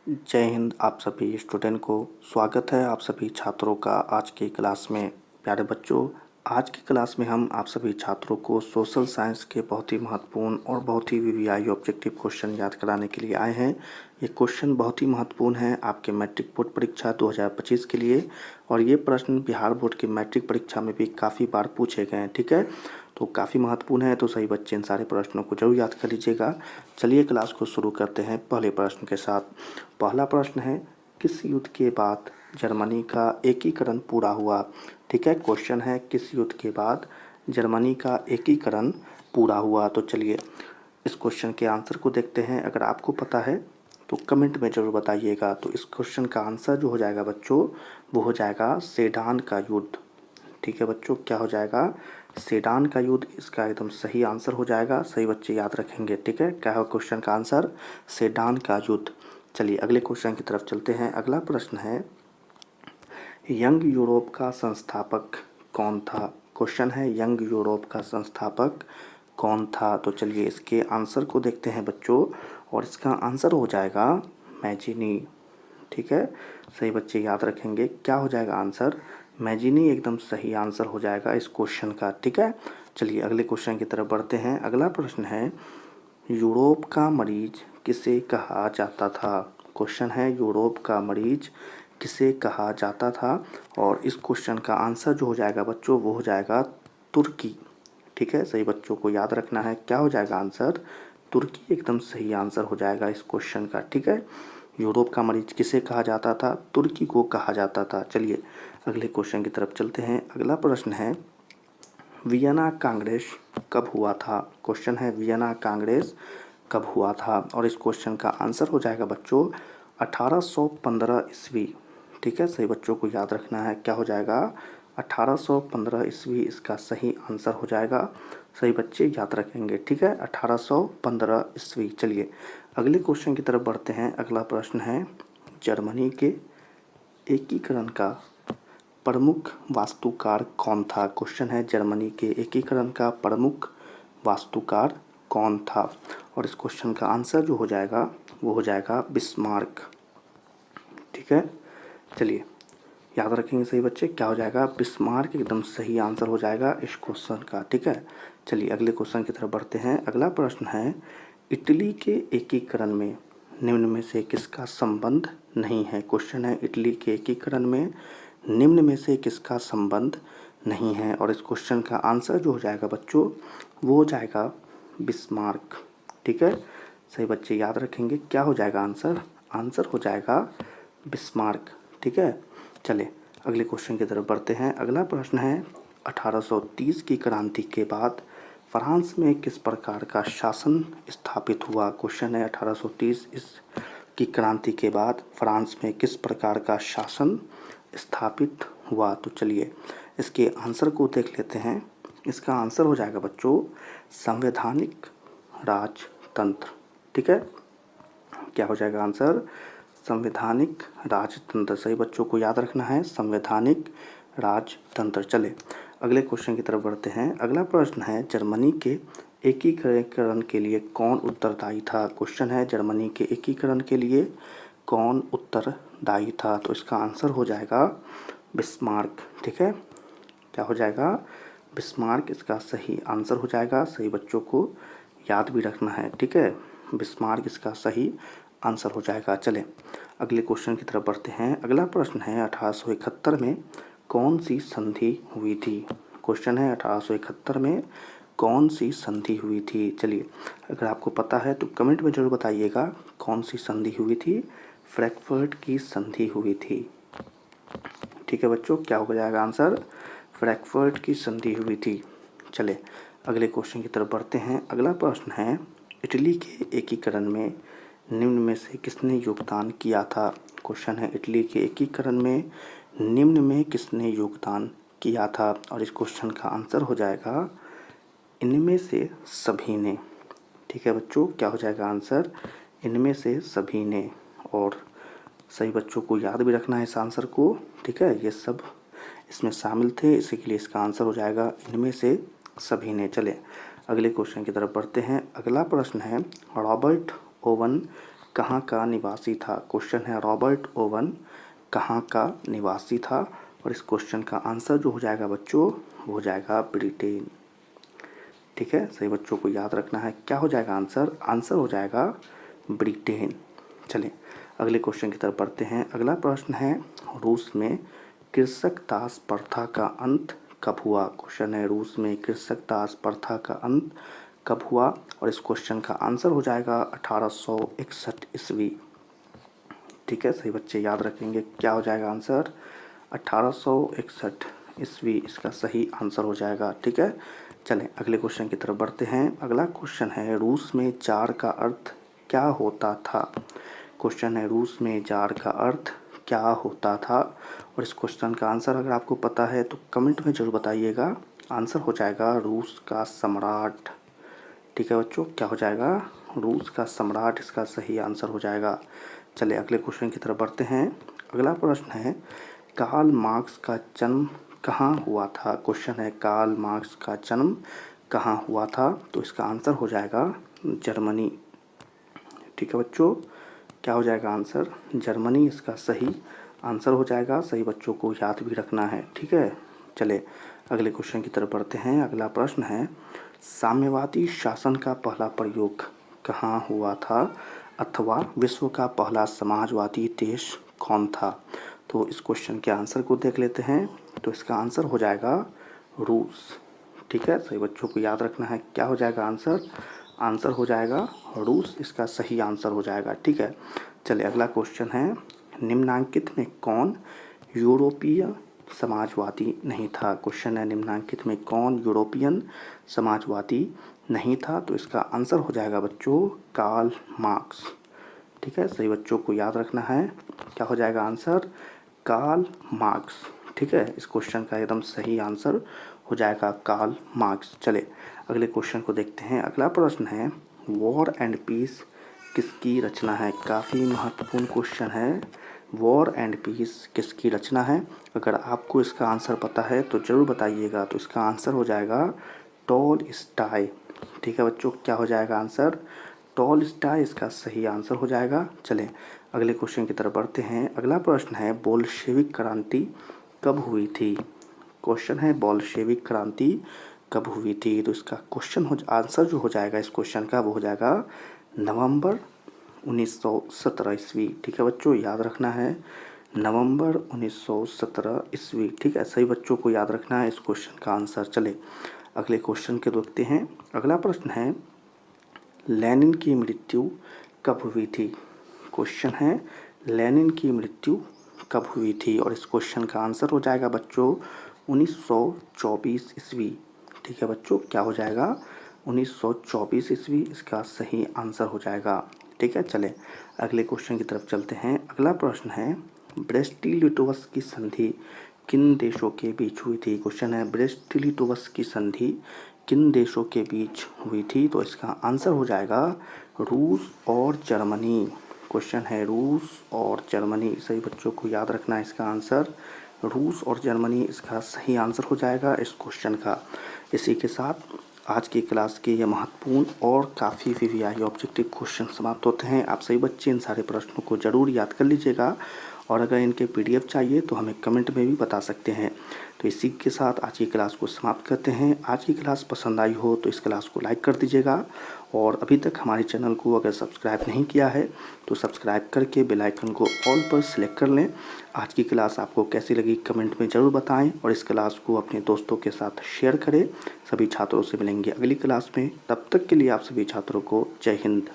जय हिंद। आप सभी स्टूडेंट को स्वागत है आप सभी छात्रों का आज की क्लास में। प्यारे बच्चों, आज की क्लास में हम आप सभी छात्रों को सोशल साइंस के बहुत ही महत्वपूर्ण और बहुत ही वीवीआई ऑब्जेक्टिव क्वेश्चन याद कराने के लिए आए हैं। ये क्वेश्चन बहुत ही महत्वपूर्ण है आपके मैट्रिक बोर्ड परीक्षा 2025 के लिए, और ये प्रश्न बिहार बोर्ड की मैट्रिक परीक्षा में भी काफ़ी बार पूछे गए हैं। ठीक है, तो काफ़ी महत्वपूर्ण है, तो सही बच्चे इन सारे प्रश्नों को जरूर याद कर लीजिएगा। चलिए क्लास को शुरू करते हैं पहले प्रश्न के साथ। पहला प्रश्न है, किस युद्ध के बाद जर्मनी का एकीकरण पूरा हुआ। ठीक है, क्वेश्चन है किस युद्ध के बाद जर्मनी का एकीकरण पूरा हुआ। तो चलिए इस क्वेश्चन के आंसर को देखते हैं। अगर आपको पता है तो कमेंट में ज़रूर बताइएगा। तो इस क्वेश्चन का आंसर जो हो जाएगा बच्चों, वो हो जाएगा सेडान का युद्ध। ठीक है बच्चों, क्या हो जाएगा, सेडान का युद्ध इसका एकदम सही आंसर हो जाएगा। सही बच्चे याद रखेंगे। ठीक है, क्या है क्वेश्चन का आंसर, सेडान का युद्ध। चलिए अगले क्वेश्चन की तरफ चलते हैं। अगला प्रश्न है, यंग यूरोप का संस्थापक कौन था। क्वेश्चन है यंग यूरोप का संस्थापक कौन था। तो चलिए इसके आंसर को देखते हैं बच्चों, और इसका आंसर हो जाएगा मैजिनी। ठीक है, सही बच्चे याद रखेंगे। क्या हो जाएगा आंसर, मैजिनी एकदम सही आंसर हो जाएगा इस क्वेश्चन का। ठीक है, चलिए अगले क्वेश्चन की तरफ बढ़ते हैं। अगला प्रश्न है, यूरोप का मरीज किसे कहा जाता था। क्वेश्चन है यूरोप का मरीज किसे कहा जाता था, और इस क्वेश्चन का आंसर जो हो जाएगा बच्चों, वो हो जाएगा तुर्की। ठीक है, सही बच्चों को याद रखना है। क्या हो जाएगा आंसर, तुर्की एकदम सही आंसर हो जाएगा इस क्वेश्चन का। ठीक है, यूरोप का मरीज किसे कहा जाता था, तुर्की को कहा जाता था। चलिए अगले क्वेश्चन की तरफ चलते हैं। अगला प्रश्न है, वियना कांग्रेस कब हुआ था। क्वेश्चन है वियना कांग्रेस कब हुआ था, और इस क्वेश्चन का आंसर हो जाएगा बच्चों 1815 ईस्वी। ठीक है, सही बच्चों को याद रखना है। क्या हो जाएगा, 1815 ईस्वी इसका सही आंसर हो जाएगा। सही बच्चे याद रखेंगे। ठीक है, 1815 ईस्वी। चलिए अगले क्वेश्चन की तरफ बढ़ते हैं। अगला प्रश्न है, जर्मनी के एकीकरण का प्रमुख वास्तुकार कौन था। क्वेश्चन है जर्मनी के एकीकरण का प्रमुख वास्तुकार कौन था, और इस क्वेश्चन का आंसर जो हो जाएगा, वो हो जाएगा बिस्मार्क। ठीक है, चलिए याद रखेंगे सही बच्चे। क्या हो जाएगा, बिस्मार्क एकदम सही आंसर हो जाएगा इस क्वेश्चन का। ठीक है, चलिए अगले क्वेश्चन की तरफ बढ़ते हैं। अगला प्रश्न है, इटली के एकीकरण में निम्न में से किसका संबंध नहीं है। क्वेश्चन है इटली के एकीकरण में निम्न में से किसका संबंध नहीं है, और इस क्वेश्चन का आंसर जो हो जाएगा बच्चों, वो हो जाएगा बिस्मार्क। ठीक है, सही बच्चे याद रखेंगे। क्या हो जाएगा आंसर, आंसर हो जाएगा बिस्मार्क। ठीक है, चले अगले क्वेश्चन की तरफ बढ़ते हैं। अगला प्रश्न है, 1830 की क्रांति के बाद फ्रांस में किस प्रकार का शासन स्थापित हुआ। क्वेश्चन है 1830 की क्रांति के बाद फ्रांस में किस प्रकार का शासन स्थापित हुआ। तो चलिए इसके आंसर को देख लेते हैं। इसका आंसर हो जाएगा बच्चों संवैधानिक राजतंत्र। ठीक है, क्या हो जाएगा आंसर, संवैधानिक राजतंत्र। सही बच्चों को याद रखना है, संवैधानिक राजतंत्र। चले अगले क्वेश्चन की तरफ बढ़ते हैं। अगला प्रश्न है, जर्मनी के एकीकरण के लिए कौन उत्तरदायी था। क्वेश्चन है जर्मनी के एकीकरण के लिए कौन उत्तरदायी था। तो इसका आंसर हो जाएगा बिस्मार्क। ठीक है, क्या हो जाएगा, बिस्मार्क इसका सही आंसर हो जाएगा। सही बच्चों को याद भी रखना है। ठीक है, बिस्मार्क इसका सही आंसर हो जाएगा। चलें अगले क्वेश्चन की तरफ बढ़ते हैं। अगला प्रश्न है, 1871 में कौन सी संधि हुई थी। क्वेश्चन है 1871 में कौन सी संधि हुई थी। चलिए अगर आपको पता है तो कमेंट में ज़रूर बताइएगा कौन सी संधि हुई थी। फ्रैंकफर्ट की संधि हुई थी। ठीक है बच्चों, क्या हो जाएगा आंसर, फ्रैंकफर्ट की संधि हुई थी। चले अगले क्वेश्चन की तरफ बढ़ते हैं। अगला प्रश्न है, इटली के एकीकरण में निम्न में से किसने योगदान किया था। क्वेश्चन है इटली के एकीकरण में निम्न में किसने योगदान किया था, और इस क्वेश्चन का आंसर हो जाएगा इनमें से सभी ने। ठीक है बच्चों, क्या हो जाएगा आंसर, इनमें से सभी ने। और सही बच्चों को याद भी रखना है इस आंसर को। ठीक है, ये सब इसमें शामिल थे, इसी के लिए इसका आंसर हो जाएगा इनमें से सभी ने। चले अगले क्वेश्चन की तरफ बढ़ते हैं। अगला प्रश्न है, रॉबर्ट ओवन कहाँ का निवासी था। क्वेश्चन है रॉबर्ट ओवन कहाँ का निवासी था, और इस क्वेश्चन का आंसर जो हो जाएगा बच्चों वो हो जाएगा ब्रिटेन। ठीक है, सही बच्चों को याद रखना है क्या हो जाएगा आंसर, आंसर हो जाएगा ब्रिटेन। चलें अगले क्वेश्चन की तरफ बढ़ते हैं। अगला प्रश्न है रूस में कृषक दास प्रथा का अंत कब हुआ। क्वेश्चन है रूस में कृषक दास प्रथा का अंत कब हुआ, और इस क्वेश्चन का आंसर हो जाएगा 1861 ईस्वी। ठीक है, सही बच्चे याद रखेंगे क्या हो जाएगा आंसर, 1861 ईस्वी इसका सही आंसर हो जाएगा। ठीक है, चलें अगले क्वेश्चन की तरफ बढ़ते हैं। अगला क्वेश्चन है रूस में जार का अर्थ क्या होता था। क्वेश्चन है रूस में जार का अर्थ क्या होता था, और इस क्वेश्चन का आंसर अगर आपको पता है तो कमेंट में ज़रूर बताइएगा। आंसर हो जाएगा रूस का सम्राट। ठीक है बच्चों, क्या हो जाएगा, रूस का सम्राट इसका सही आंसर हो जाएगा। चलिए अगले क्वेश्चन की तरफ बढ़ते हैं। अगला प्रश्न है कार्ल मार्क्स का जन्म कहाँ हुआ था। क्वेश्चन है कार्ल मार्क्स का जन्म कहाँ हुआ था, तो इसका आंसर हो जाएगा जर्मनी। ठीक है बच्चों, क्या हो जाएगा आंसर, जर्मनी इसका सही आंसर हो जाएगा। सही बच्चों को याद भी रखना है। ठीक है, चले अगले क्वेश्चन की तरफ बढ़ते हैं। अगला प्रश्न है साम्यवादी शासन का पहला प्रयोग कहाँ हुआ था, अथवा विश्व का पहला समाजवादी देश कौन था। तो इस क्वेश्चन के आंसर को देख लेते हैं। तो इसका आंसर हो जाएगा रूस। ठीक है, सही बच्चों को याद रखना है क्या हो जाएगा आंसर, आंसर हो जाएगा रूस इसका सही आंसर हो जाएगा। ठीक है, चलिए अगला क्वेश्चन है निम्नांकित में कौन यूरोपीय समाजवादी नहीं था। क्वेश्चन है निम्नांकित में कौन यूरोपियन समाजवादी नहीं था, तो इसका आंसर हो जाएगा बच्चों कार्ल मार्क्स। ठीक है, सही बच्चों को याद रखना है क्या हो जाएगा आंसर, कार्ल मार्क्स। ठीक है, इस क्वेश्चन का एकदम सही आंसर हो जाएगा कार्ल मार्क्स। चले अगले क्वेश्चन को देखते हैं। अगला प्रश्न है वॉर एंड पीस किसकी रचना है। काफ़ी महत्वपूर्ण क्वेश्चन है, वॉर एंड पीस किसकी रचना है। अगर आपको इसका आंसर पता है तो ज़रूर बताइएगा। तो इसका आंसर हो जाएगा टॉलस्टॉय। ठीक है बच्चों, क्या हो जाएगा आंसर, टॉलस्टॉय इसका सही आंसर हो जाएगा। चलें अगले क्वेश्चन की तरफ बढ़ते हैं। अगला प्रश्न है बोल्शेविक क्रांति कब हुई थी। क्वेश्चन है बोल्शेविक क्रांति कब हुई थी, तो इसका क्वेश्चन आंसर जो हो जाएगा इस क्वेश्चन का वो हो जाएगा नवंबर 1917 ईस्वी। ठीक है बच्चों, याद रखना है नवंबर 1917 ईस्वी। ठीक है, सही बच्चों को याद रखना है इस क्वेश्चन का आंसर। चले अगले क्वेश्चन के देखते हैं। अगला प्रश्न है लेनिन की मृत्यु कब हुई थी। क्वेश्चन है लेनिन की मृत्यु कब हुई थी, और इस क्वेश्चन का आंसर हो जाएगा बच्चों 1924 ईस्वी। ठीक है बच्चों, क्या हो जाएगा 1924 ईस्वी इसका सही आंसर हो जाएगा। ठीक है, चले अगले क्वेश्चन की तरफ चलते हैं। अगला प्रश्न है ब्रेस्ट-लिटोवस की संधि किन देशों के बीच हुई थी। क्वेश्चन है ब्रेस्ट-लिटोवस की संधि किन देशों के बीच हुई थी, तो इसका आंसर हो जाएगा रूस और जर्मनी। क्वेश्चन है रूस और जर्मनी, सही बच्चों को याद रखना है इसका आंसर रूस और जर्मनी इसका सही आंसर हो जाएगा इस क्वेश्चन का। इसी के साथ आज की क्लास के ये महत्वपूर्ण और काफ़ी वीवीआई ऑब्जेक्टिव क्वेश्चन समाप्त होते हैं। आप सभी बच्चे इन सारे प्रश्नों को ज़रूर याद कर लीजिएगा, और अगर इनके पीडीएफ चाहिए तो हमें कमेंट में भी बता सकते हैं। तो इसी के साथ आज की क्लास को समाप्त करते हैं। आज की क्लास पसंद आई हो तो इस क्लास को लाइक कर दीजिएगा, और अभी तक हमारे चैनल को अगर सब्सक्राइब नहीं किया है तो सब्सक्राइब करके बेल आइकन को ऑल पर सिलेक्ट कर लें। आज की क्लास आपको कैसी लगी कमेंट में ज़रूर बताएं, और इस क्लास को अपने दोस्तों के साथ शेयर करें। सभी छात्रों से मिलेंगे अगली क्लास में, तब तक के लिए आप सभी छात्रों को जय हिंद।